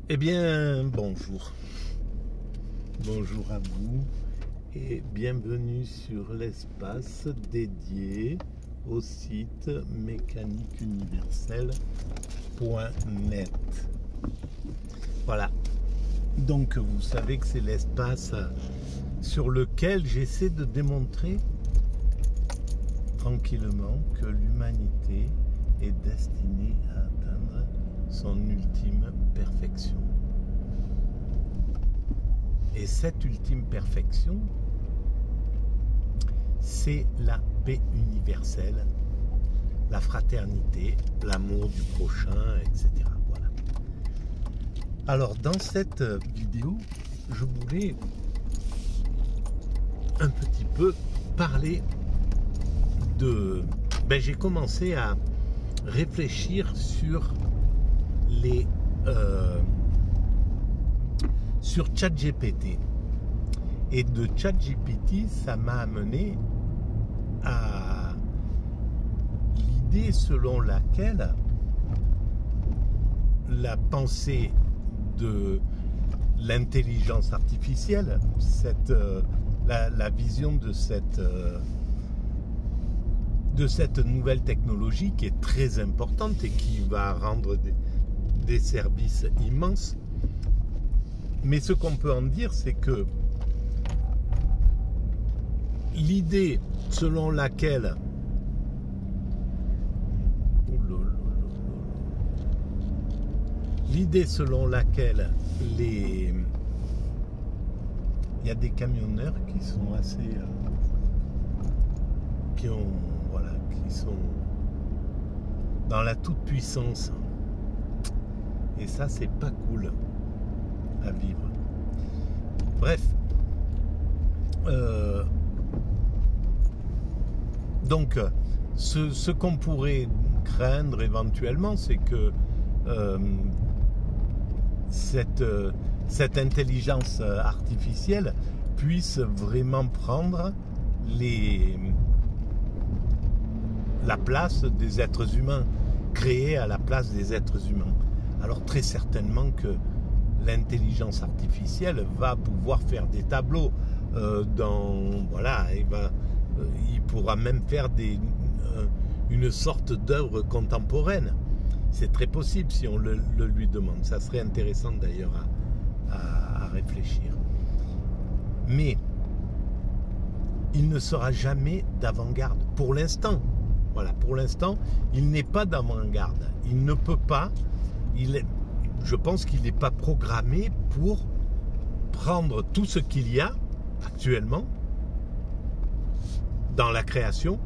Eh bien, bonjour. Bonjour à vous et bienvenue sur l'espace dédié au site mécaniqueuniverselle.net. Voilà. Donc, vous savez que c'est l'espace sur lequel j'essaie de démontrer tranquillement que l'humanité est destinée à atteindre son ultime perfection. Et cette ultime perfection, c'est la paix universelle, la fraternité, l'amour du prochain, etc. Voilà. Alors, dans cette vidéo, je voulais un petit peu parler de... j'ai commencé à réfléchir sur sur ChatGPT. Et de ChatGPT, ça m'a amené à l'idée selon laquelle la pensée de l'intelligence artificielle, la vision de cette nouvelle technologie qui est très importante et qui va rendre des services immenses. Mais ce qu'on peut en dire, c'est que l'idée selon laquelle il y a des camionneurs qui sont assez qui sont dans la toute puissance, et ça c'est pas cool à vivre. Bref, donc ce qu'on pourrait craindre éventuellement, c'est que cette intelligence artificielle puisse vraiment prendre la place des êtres humains, créée à la place des êtres humains. Alors très certainement que l'intelligence artificielle va pouvoir faire des tableaux, il pourra même faire une sorte d'œuvre contemporaine. C'est très possible si on le lui demande. Ça serait intéressant d'ailleurs à réfléchir. Mais il ne sera jamais d'avant-garde. Pour l'instant, il n'est pas d'avant-garde. Il ne peut pas. Je pense qu'il n'est pas programmé pour prendre tout ce qu'il y a actuellement dans la création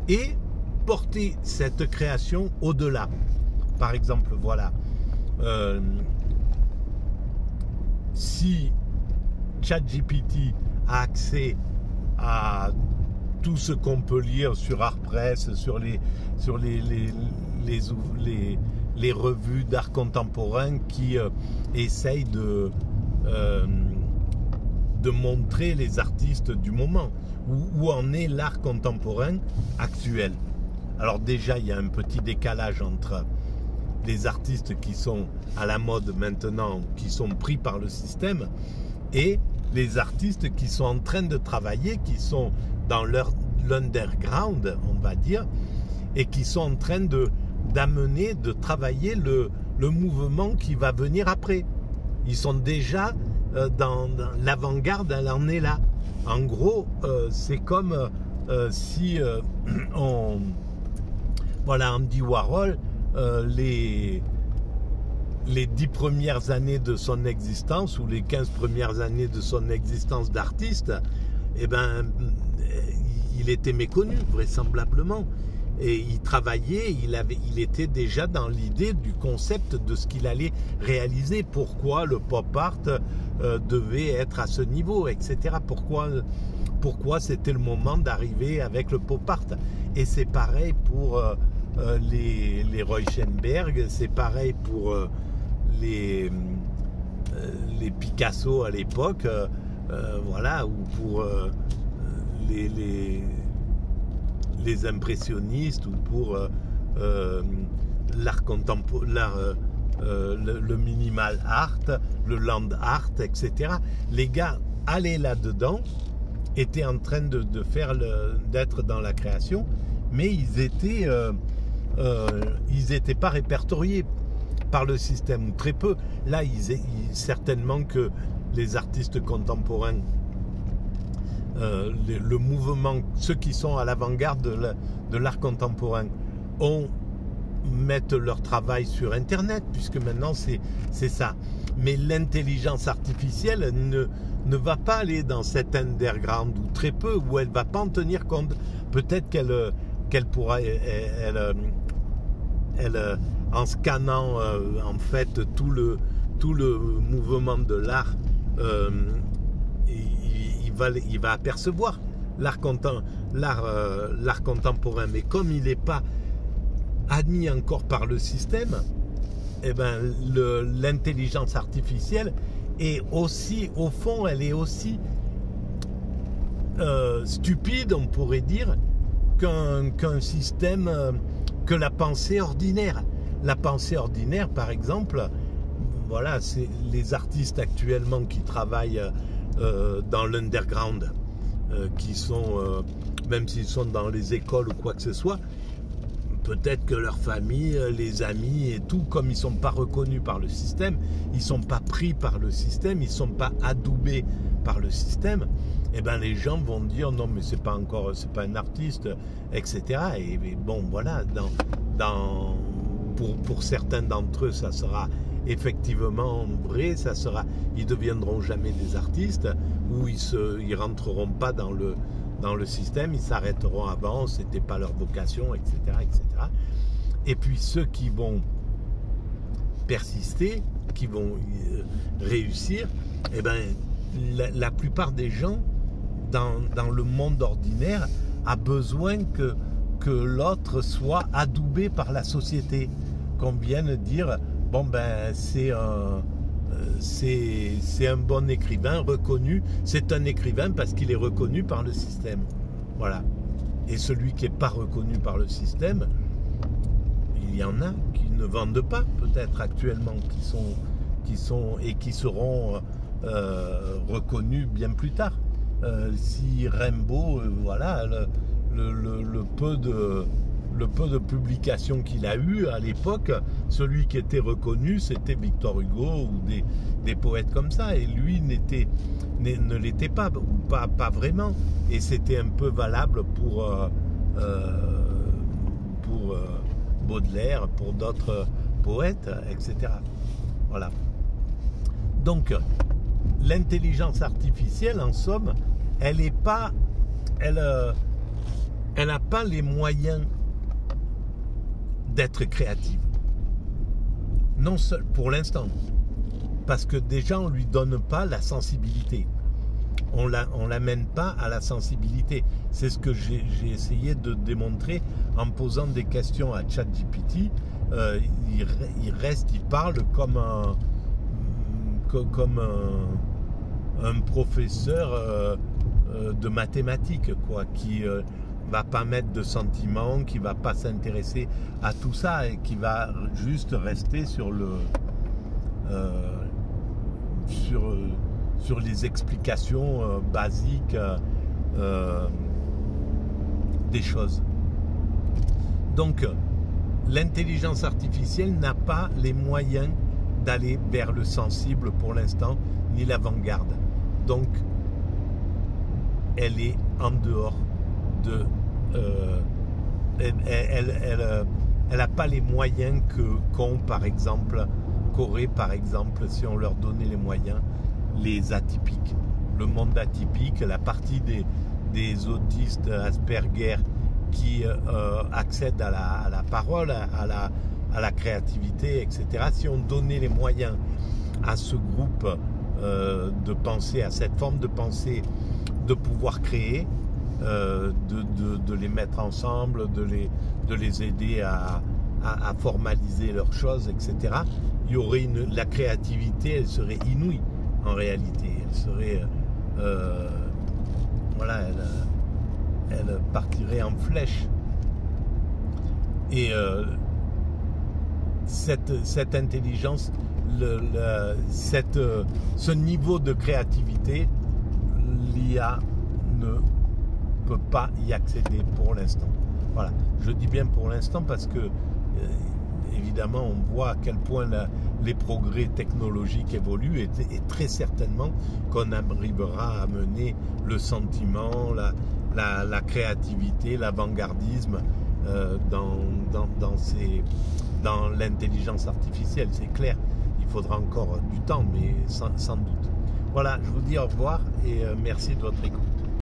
et porter cette création au-delà. Par exemple, si ChatGPT a accès à tout ce qu'on peut lire sur ArtPress, sur les revues d'art contemporain qui essayent de montrer les artistes du moment, où en est l'art contemporain actuel. Alors déjà, il y a un petit décalage entre les artistes qui sont à la mode maintenant, qui sont pris par le système, et les artistes qui sont en train de travailler, qui sont dans l'underground, on va dire, et qui sont en train de travailler le mouvement qui va venir après. Ils sont déjà dans l'avant-garde, elle en est là. En gros, c'est comme si Andy Warhol, les 10 premières années de son existence, ou les 15 premières années de son existence d'artiste, il était méconnu, vraisemblablement. Et il travaillait, il était déjà dans l'idée du concept de ce qu'il allait réaliser. Pourquoi le pop art devait être à ce niveau, etc. Pourquoi c'était le moment d'arriver avec le pop art. Et c'est pareil pour les Rauschenberg, c'est pareil pour les Picasso à l'époque, ou pour les impressionnistes, ou pour l'art le minimal art, le land art, etc. Les gars allaient là-dedans, étaient en train d'être dans la création, mais ils étaient pas répertoriés par le système, ou très peu. Là, certainement que les artistes contemporains, le mouvement, ceux qui sont à l'avant-garde de l'art contemporain, mettent leur travail sur Internet, puisque maintenant c'est ça. Mais l'intelligence artificielle ne va pas aller dans cet underground, ou très peu, où elle ne va pas en tenir compte. Peut-être qu'elle pourra, en scannant en fait tout le mouvement de l'art, il va apercevoir l'art contemporain. Mais comme il n'est pas admis encore par le système, eh ben, l'intelligence artificielle est aussi, au fond, elle est aussi stupide, on pourrait dire, qu'un système, que la pensée ordinaire. La pensée ordinaire, par exemple, voilà, c'est les artistes actuellement qui travaillent dans l'underground, qui sont, même s'ils sont dans les écoles ou quoi que ce soit, peut-être que leur famille, les amis et tout, comme ils ne sont pas reconnus par le système, ils ne sont pas pris par le système, ils ne sont pas adoubés par le système, et ben les gens vont dire non mais c'est pas un artiste, etc. Et bon voilà, pour certains d'entre eux ça sera effectivement vrai, ils deviendront jamais des artistes, ou ils rentreront pas dans le système, ils s'arrêteront avant, c'était pas leur vocation, etc., etc. Et puis ceux qui vont persister, qui vont réussir, eh ben la plupart des gens dans le monde ordinaire a besoin que l'autre soit adoubé par la société, qu'on vienne dire bon ben c'est un bon écrivain reconnu, c'est un écrivain parce qu'il est reconnu par le système. Voilà. Et celui qui n'est pas reconnu par le système, il y en a qui ne vendent pas peut-être actuellement, qui sont et qui seront reconnus bien plus tard. Si Rimbaud, voilà, le peu de publications qu'il a eu à l'époque, celui qui était reconnu, c'était Victor Hugo ou des poètes comme ça, et lui ne l'était pas, ou pas vraiment, et c'était un peu valable pour Baudelaire, pour d'autres poètes, etc. Voilà. Donc, l'intelligence artificielle, en somme, elle n'a pas les moyens d'être créative. Non seul pour l'instant, parce que déjà on lui donne pas la sensibilité. On l'amène pas à la sensibilité. C'est ce que j'ai essayé de démontrer en posant des questions à ChatGPT. Il parle comme un professeur de mathématiques, quoi, qui va pas mettre de sentiments, qui va pas s'intéresser à tout ça et qui va juste rester sur les explications basiques des choses. Donc l'intelligence artificielle n'a pas les moyens d'aller vers le sensible pour l'instant, ni l'avant-garde. Donc elle est en dehors de elle n'a pas les moyens qu'aurait par exemple si on leur donnait les moyens les atypiques, le monde atypique, la partie des autistes Asperger qui accèdent à la parole, à la créativité, etc. Si on donnait les moyens à ce groupe de pensée, à cette forme de pensée, de pouvoir créer, de les mettre ensemble, de les aider à formaliser leurs choses, etc. Il y aurait la créativité, elle serait inouïe en réalité. Elle serait, voilà, elle partirait en flèche. Et cette intelligence, ce niveau de créativité, l'IA ne peut pas y accéder pour l'instant. Voilà, je dis bien pour l'instant parce que évidemment on voit à quel point les progrès technologiques évoluent et très certainement qu'on arrivera à mener le sentiment, la créativité, l'avant-gardisme dans l'intelligence artificielle, c'est clair. Il faudra encore du temps, mais sans doute. Voilà, je vous dis au revoir et merci de votre écoute.